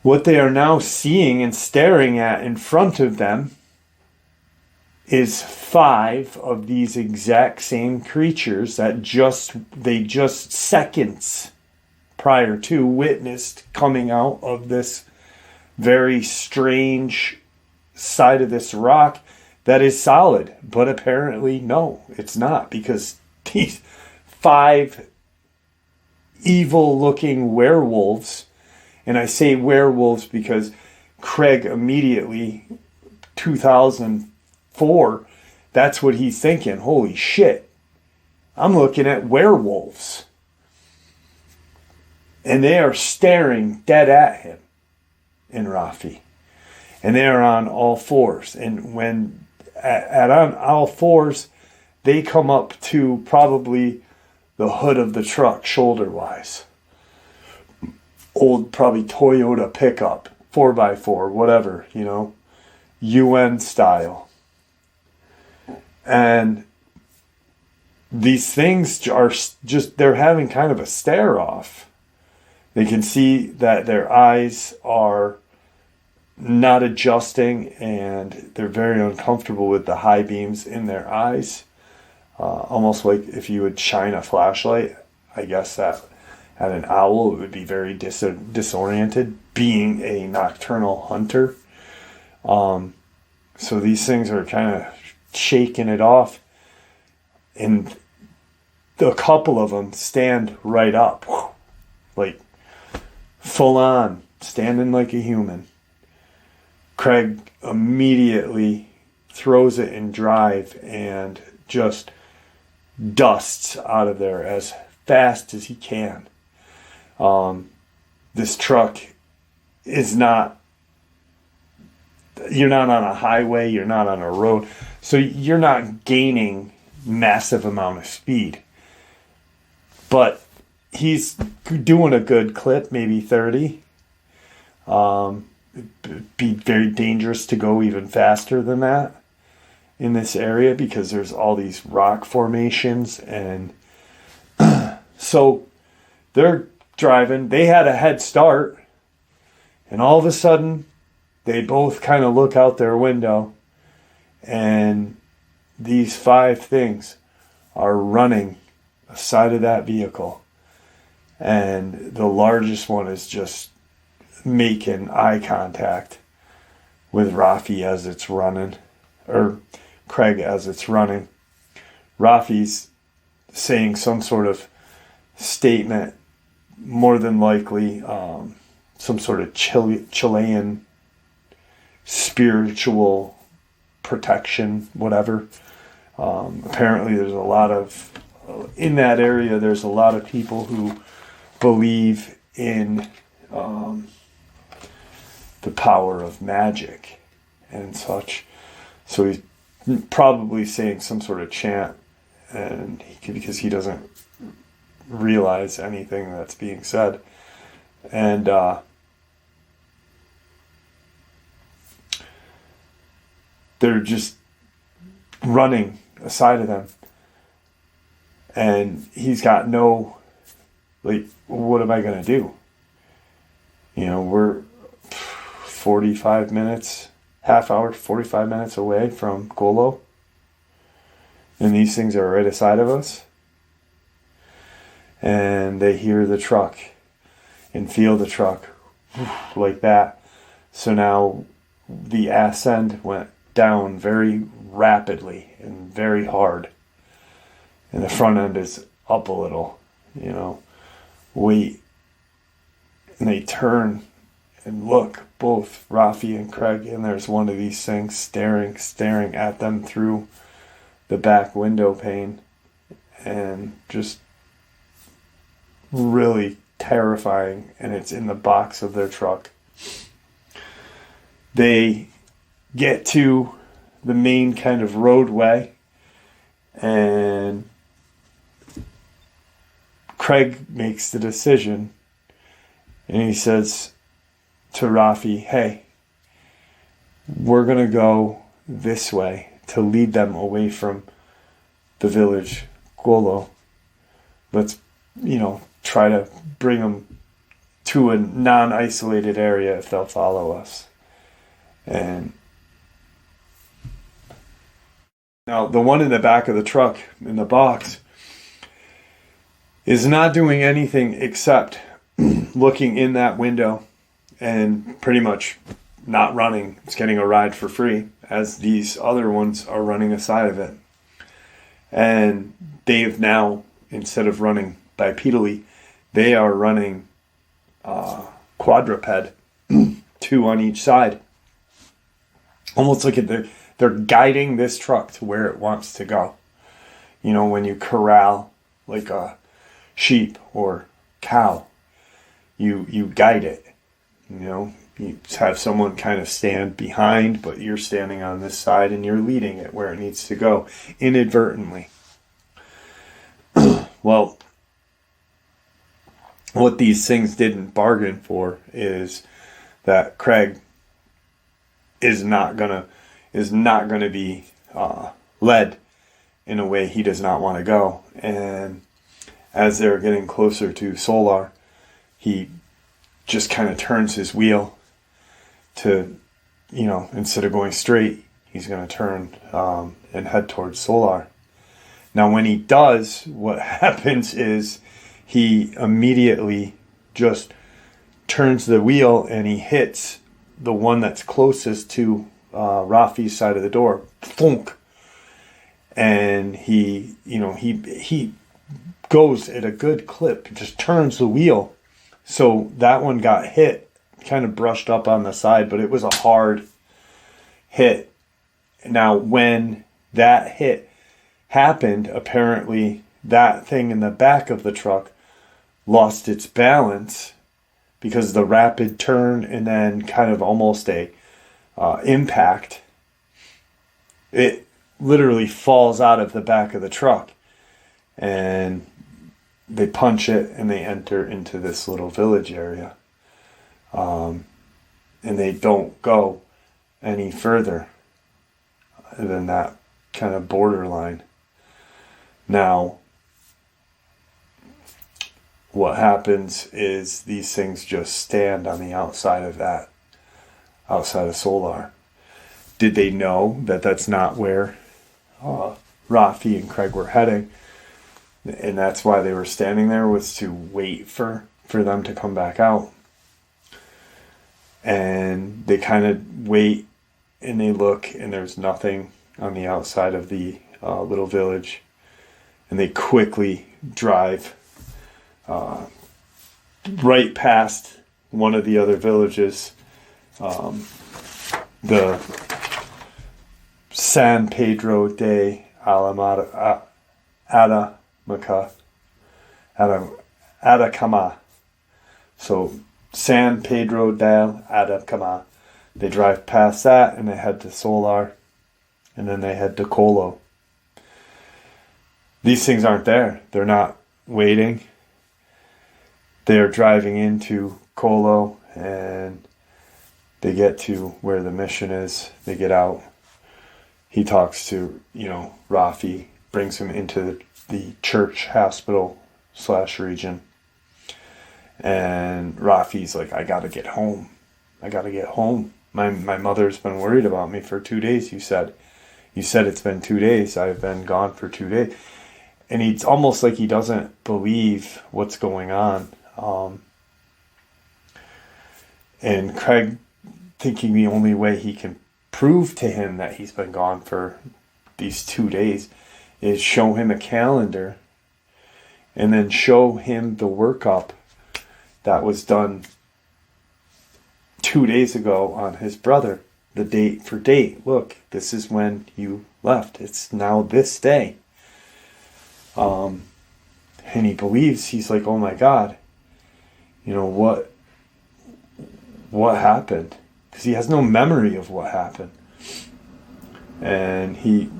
S1: What they are now seeing and staring at in front of them is 5 of these exact same creatures that they just seconds prior to witnessed coming out of this very strange side of this rock that is solid. But apparently, no, it's not, because these 5 evil-looking werewolves, and I say werewolves because Craig immediately, 2004, that's what he's thinking. Holy shit, I'm looking at werewolves. And they are staring dead at him and Rafi. And they are on all fours. And when on all fours, they come up to probably the hood of the truck, shoulder-wise. Old, probably Toyota pickup, 4x4, whatever, UN style. And these things are just, they're having kind of a stare off. They can see that their eyes are not adjusting, and they're very uncomfortable with the high beams in their eyes. Almost like if you would shine a flashlight, I guess that at an owl, it would be very disoriented, being a nocturnal hunter. So these things are kind of shaking it off. And a couple of them stand right up, like full on, standing like a human. Craig immediately throws it in drive and just dusts out of there as fast as he can. This truck is not, you're not on a highway, you're not on a road, so you're not gaining massive amount of speed. But he's doing a good clip, maybe 30. It'd be very dangerous to go even faster than that in this area because there's all these rock formations. And so they're driving. They had a head start. And all of a sudden, they both kind of look out their window. And these 5 things are running aside of that vehicle. And the largest one is just making eye contact with Rafi as it's running, or Craig as it's running. Rafi's saying some sort of statement, more than likely some sort of Chilean spiritual protection, whatever. Apparently there's a lot of, in that area, there's a lot of people who believe in the power of magic and such. So he's probably saying some sort of chant, and because he doesn't realize anything that's being said. And they're just running aside of them. And he's got no, like, what am I going to do? We're 45 minutes, half hour, 45 minutes away from Golo. And these things are right aside of us. And they hear the truck and feel the truck like that. So now the ascent went down very rapidly and very hard. And the front end is up a little, wait. And they turn, and look, both Rafi and Craig, and there's one of these things staring at them through the back window pane, and just really terrifying, and it's in the box of their truck. They get to the main kind of roadway, and Craig makes the decision, and he says to Rafi, hey, we're going to go this way to lead them away from the village Golo. Let's, try to bring them to a non-isolated area if they'll follow us. And now the one in the back of the truck, in the box, is not doing anything except looking in that window and pretty much not running. It's getting a ride for free, as these other ones are running aside of it. And they've now, instead of running bipedally, they are running quadruped, two on each side. Almost like they're guiding this truck to where it wants to go. When you corral like a sheep or cow, you guide it. You have someone kind of stand behind, but you're standing on this side and you're leading it where it needs to go inadvertently. Well, what these things didn't bargain for is that Craig is not gonna be led in a way he does not want to go. And as they're getting closer to Solar, he just kind of turns his wheel to, instead of going straight, he's going to turn and head towards Solar. Now, when he does, what happens is he immediately just turns the wheel and he hits the one that's closest to Rafi's side of the door. Thunk. And he goes at a good clip, just turns the wheel. So that one got hit, kind of brushed up on the side, but it was a hard hit. Now, when that hit happened, apparently that thing in the back of the truck lost its balance because of the rapid turn and then kind of almost a impact. It literally falls out of the back of the truck, and they punch it and they enter into this little village area. And they don't go any further than that kind of borderline. Now, what happens is these things just stand on the outside of Solar. Did they know that that's not where Rafi and Craig were heading? And that's why they were standing there, was to wait for them to come back out. And they kind of wait and they look, and there's nothing on the outside of the little village. And they quickly drive right past one of the other villages, the San Pedro de Atacama. So San Pedro del Atacama. They drive past that and they head to Solar, and then they head to Colo. These things aren't there. They're not waiting. They're driving into Colo, and they get to where the mission is. They get out. He talks to, Rafi, brings him into the church hospital / region. And Rafi's like, I gotta get home. My mother's been worried about me for 2 days, you said. You said it's been 2 days. I've been gone for 2 days. And it's almost like he doesn't believe what's going on. And Craig, thinking the only way he can prove to him that he's been gone for these 2 days is show him a calendar and then show him the workup that was done 2 days ago on his brother, the date for date. Look, this is when you left. It's now this day. And he believes, he's like, oh my God, you know, what happened? Because he has no memory of what happened. And he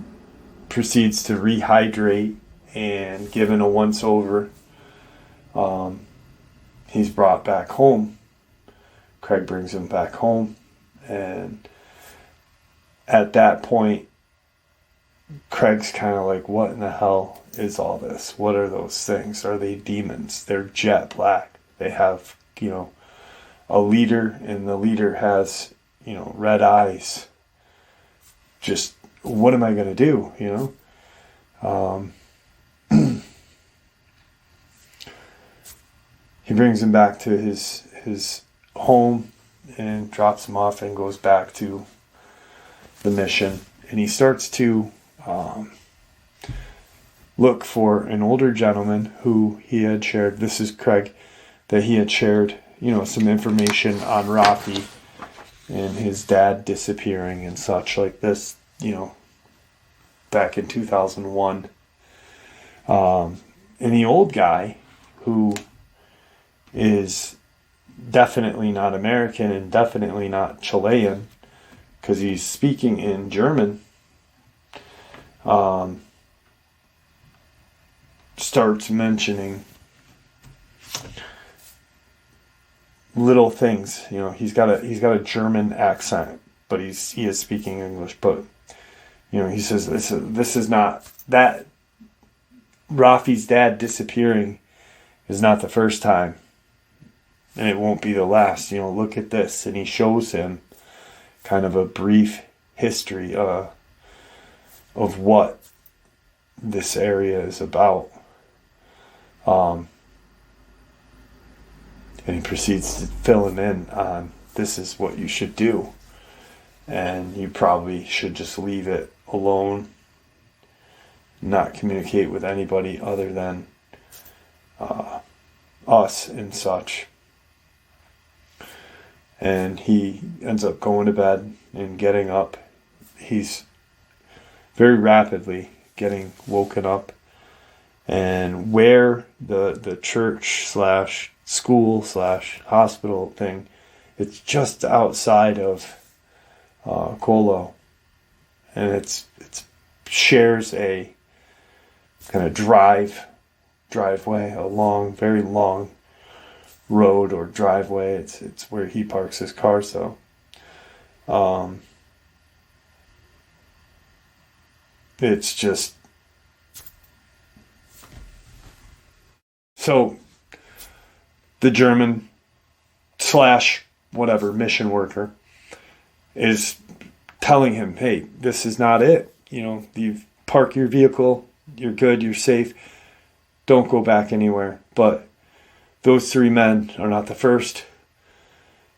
S1: proceeds to rehydrate, and given a once over, he's brought back home. Craig brings him back home, and at that point, Craig's kind of like, what in the hell is all this? What are those things? Are they demons? They're jet black. They have, you know, a leader, and the leader has, you know, red eyes. Just, what am I going to do, you know? He brings him back to his home and drops him off and goes back to the mission. And he starts to look for an older gentleman who he had shared. This is Craig, that he had shared, you know, some information on Rafi and his dad disappearing and such like this, you know, back in 2001. And the old guy, who is definitely not American and definitely not Chilean, because he's speaking in German, starts mentioning little things. You know, he's got a German accent, but he is speaking English. But you know, he says this is not that. Rafi's dad disappearing is not the first time, and it won't be the last. You know, look at this, and he shows him kind of a brief history of what this area is about. And he proceeds to fill him in on, this is what you should do, and you probably should just leave it alone, not communicate with anybody other than us and such. And he ends up going to bed and getting up. He's very rapidly getting woken up, and where the church / school / hospital thing, it's just outside of Colo, and it's shares a kind of driveway, a long, very long road or driveway. It's where he parks his car. So it's just, so the German / whatever mission worker is telling him, hey, this is not it. You know, you park your vehicle, you're good, you're safe, don't go back anywhere. But those three men are not the first.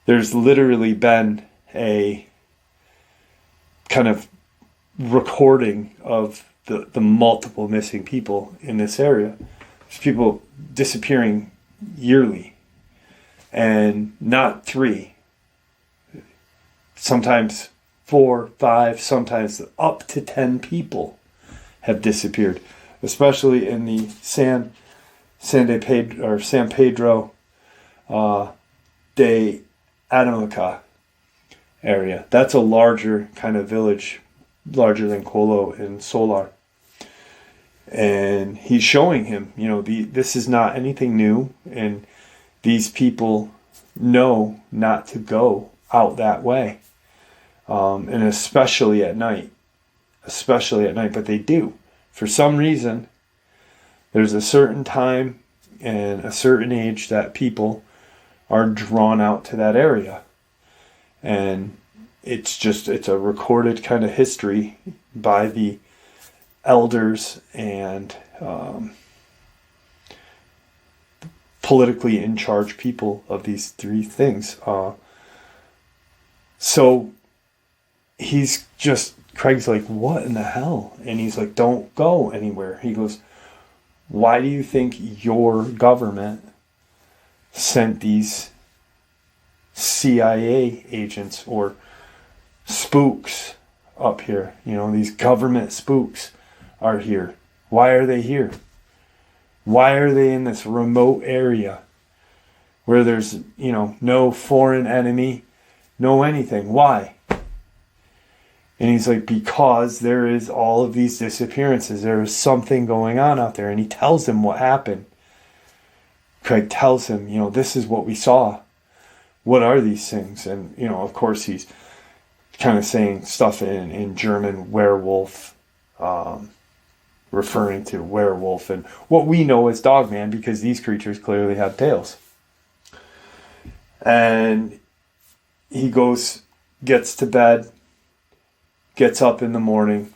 S1: There's literally been a kind of recording of the multiple missing people in this area. There's people disappearing yearly, and not 3, sometimes 4, 5, sometimes up to 10 people have disappeared, especially in the San Pedro de Anamoca area. That's a larger kind of village, larger than Colo and Solar. And he's showing him, you know, this is not anything new, and these people know not to go out that way, and especially at night, but they do. For some reason, there's a certain time and a certain age that people are drawn out to that area. And it's a recorded kind of history by the elders and politically in charge people of these 3 things. So Craig's like, what in the hell? And he's like, don't go anywhere. He goes, why do you think your government sent these CIA agents or spooks up here. These government spooks are here. Why are they here? Why are they in this remote area where there's, no foreign enemy, no anything? Why? And he's like, because there is all of these disappearances. There is something going on out there. And he tells him what happened. Craig tells him, this is what we saw. What are these things? And, of course, he's kind of saying stuff in German, werewolf, referring to werewolf and what we know as Dogman, because these creatures clearly have tails. And he gets to bed, gets up in the morning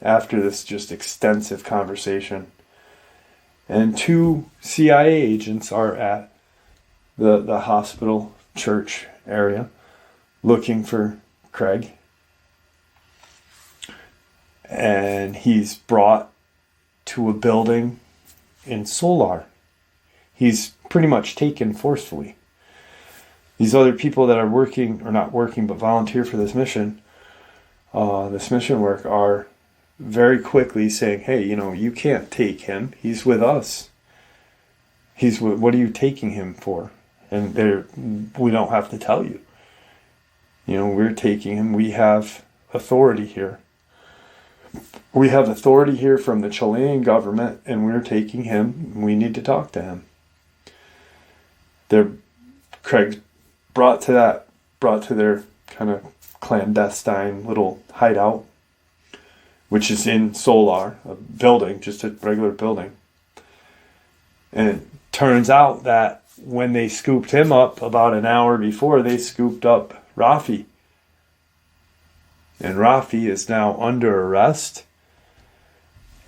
S1: after this just extensive conversation. And 2 CIA agents are at the hospital church area looking for Craig. And he's brought to a building in Solar. He's pretty much taken forcefully. These other people that are working, or not working, but volunteer for this mission work, are very quickly saying, hey, you can't take him. He's with us. What are you taking him for? And we don't have to tell you. We're taking him. We have authority here. We have authority here from the Chilean government, and we're taking him. We need to talk to him. Craig's brought to their kind of clandestine little hideout, which is in Solar, a building, just a regular building. And it turns out that when they scooped him up about an hour before, they scooped up Rafi. And Rafi is now under arrest,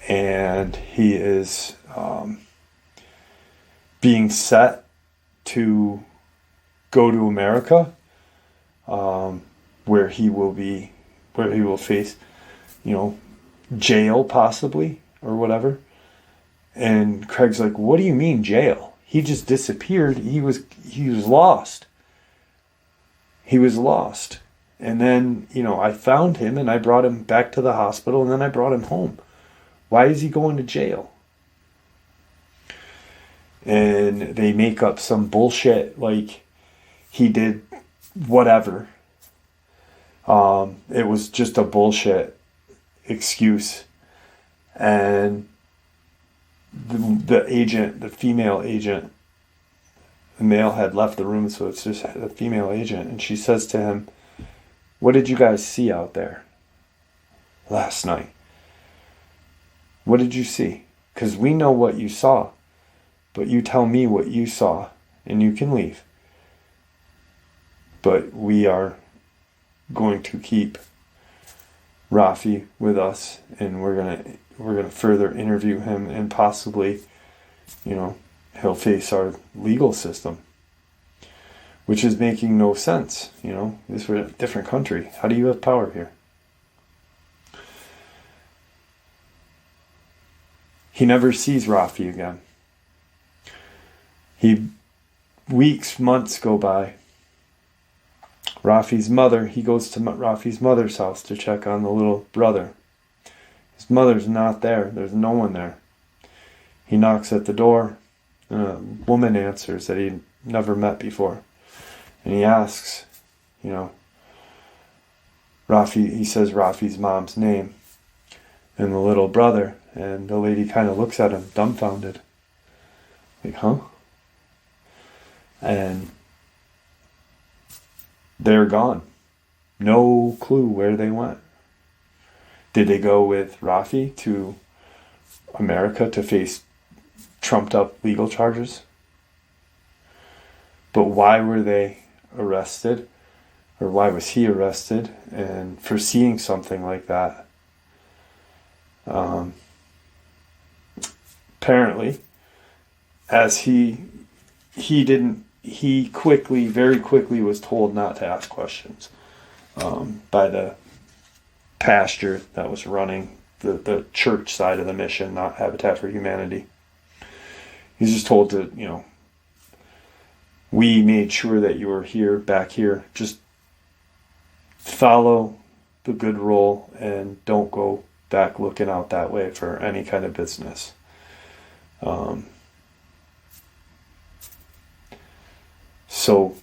S1: and he is being set to go to America, where he will face, jail possibly or whatever. And Craig's like, "What do you mean jail? He just disappeared. He was lost. He was lost." And then, I found him and I brought him back to the hospital and then I brought him home. Why is he going to jail? And they make up some bullshit like he did whatever. It was just a bullshit excuse. And the female agent, the male had left the room, so it's just the female agent. And she says to him, "What did you guys see out there last night? What did you see? Because we know what you saw, but you tell me what you saw and you can leave. But we are going to keep Rafi with us, and we're gonna further interview him, and possibly, he'll face our legal system." Which is making no sense, This was a different country. How do you have power here? He never sees Rafi again. Weeks, months go by. He goes to Rafi's mother's house to check on the little brother. His mother's not there. There's no one there. He knocks at the door, and a woman answers that he'd never met before. And he asks, Rafi, he says Rafi's mom's name and the little brother. And the lady kind of looks at him, dumbfounded. Like, huh? And they're gone. No clue where they went. Did they go with Rafi to America to face trumped up legal charges? But why were they arrested? Or why was he arrested? And for seeing something like that? Apparently, as he very quickly was told not to ask questions by the pastor that was running the church side of the mission, not Habitat for Humanity. He's just told to, we made sure that you were here, back here. Just follow the good role and don't go back looking out that way for any kind of business. So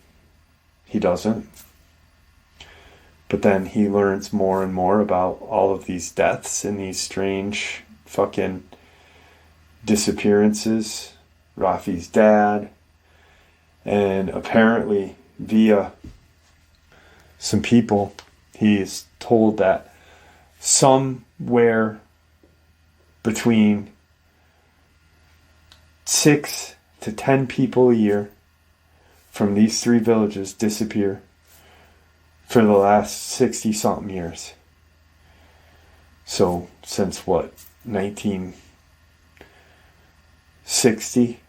S1: he doesn't. But then he learns more and more about all of these deaths and these strange fucking disappearances. Rafi's dad. And apparently, via some people, he is told that somewhere between 6 to 10 people a year from these 3 villages disappear for the last 60-something years. So, since what, 1960?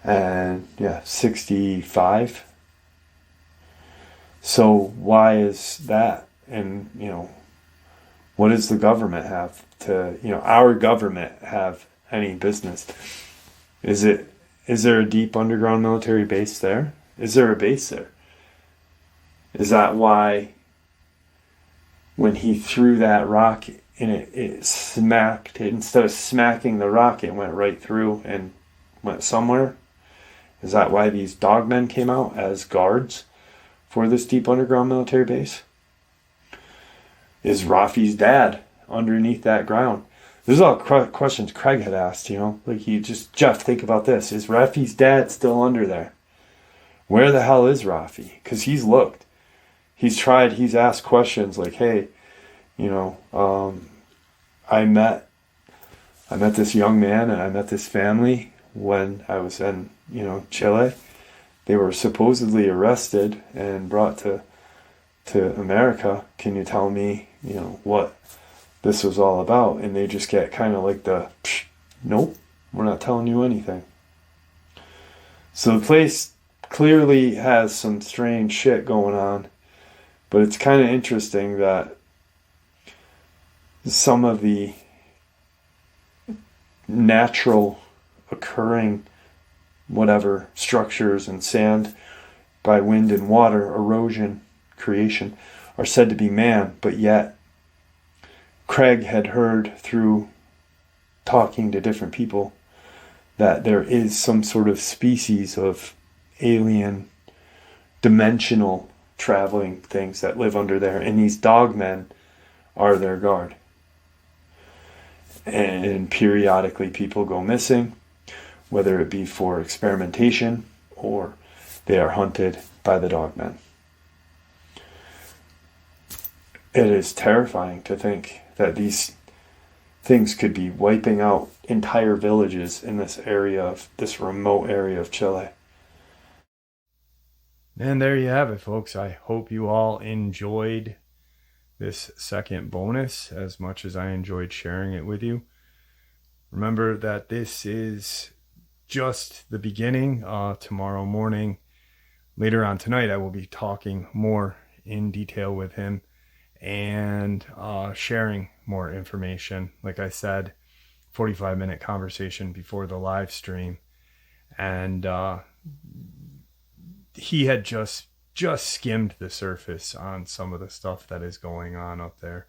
S1: And, 65. So, why is that? And, what does the government have to, our government have any business? Is there a deep underground military base there? Is there a base there? Is that why when he threw that rock and it smacked, instead of smacking the rock, it went right through and went somewhere? Is that why these Dogmen came out as guards for this deep underground military base? Is Rafi's dad underneath that ground? There's all questions Craig had asked, Jeff, think about this. Is Rafi's dad still under there? Where the hell is Rafi? Because he's looked. He's tried, he's asked questions like, hey, I met this young man and I met this family when I was in, Chile. They were supposedly arrested and brought to America. Can you tell me, what this was all about? And they just get kind of like nope, we're not telling you anything. So the place clearly has some strange shit going on, but it's kind of interesting that some of the natural occurring whatever structures and sand by wind and water erosion creation are said to be man, but yet Craig had heard through talking to different people that there is some sort of species of alien dimensional traveling things that live under there, and these Dogmen are their guard. And periodically people go missing, whether it be for experimentation or they are hunted by the Dogmen. It is terrifying to think that these things could be wiping out entire villages in this remote area of Chile. And there you have it, folks. I hope you all enjoyed this second bonus as much as I enjoyed sharing it with you. Remember that this is just the beginning. Tomorrow morning, later on tonight, I will be talking more in detail with him and sharing more information. Like I said, 45-minute conversation before the live stream. And he had just skimmed the surface on some of the stuff that is going on up there.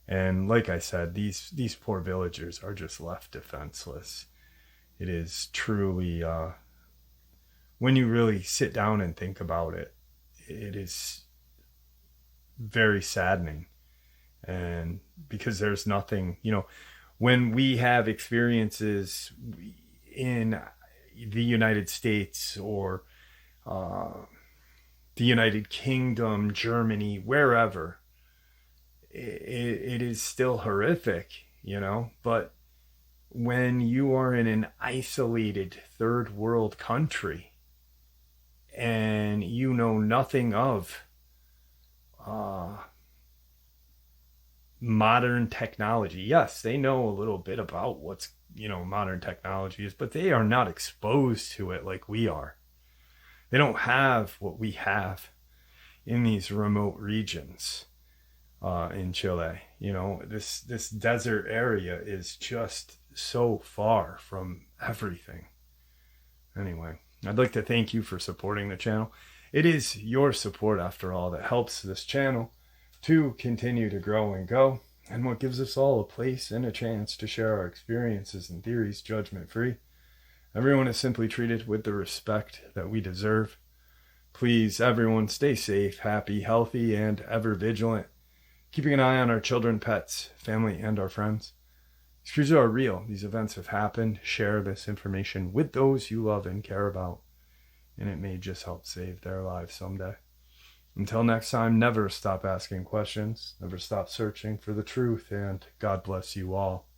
S1: And like I said, these poor villagers are just left defenseless. It is truly, when you really sit down and think about it, it is very saddening. And because there's nothing, when we have experiences in the United States or the United Kingdom, Germany, wherever, it is still horrific, but when you are in an isolated third world country and you know nothing of modern technology. Yes, they know a little bit about what's, modern technology is, but they are not exposed to it like we are. They don't have what we have in these remote regions in Chile. This desert area is just so far from everything. Anyway, I'd like to thank you for supporting the channel. It is your support, after all, that helps this channel to continue to grow and go, and what gives us all a place and a chance to share our experiences and theories judgment-free. Everyone is simply treated with the respect that we deserve. Please, everyone, stay safe, happy, healthy, and ever vigilant, keeping an eye on our children, pets, family, and our friends. These creatures are real. These events have happened. Share this information with those you love and care about, and it may just help save their lives someday. Until next time, never stop asking questions, never stop searching for the truth, and God bless you all.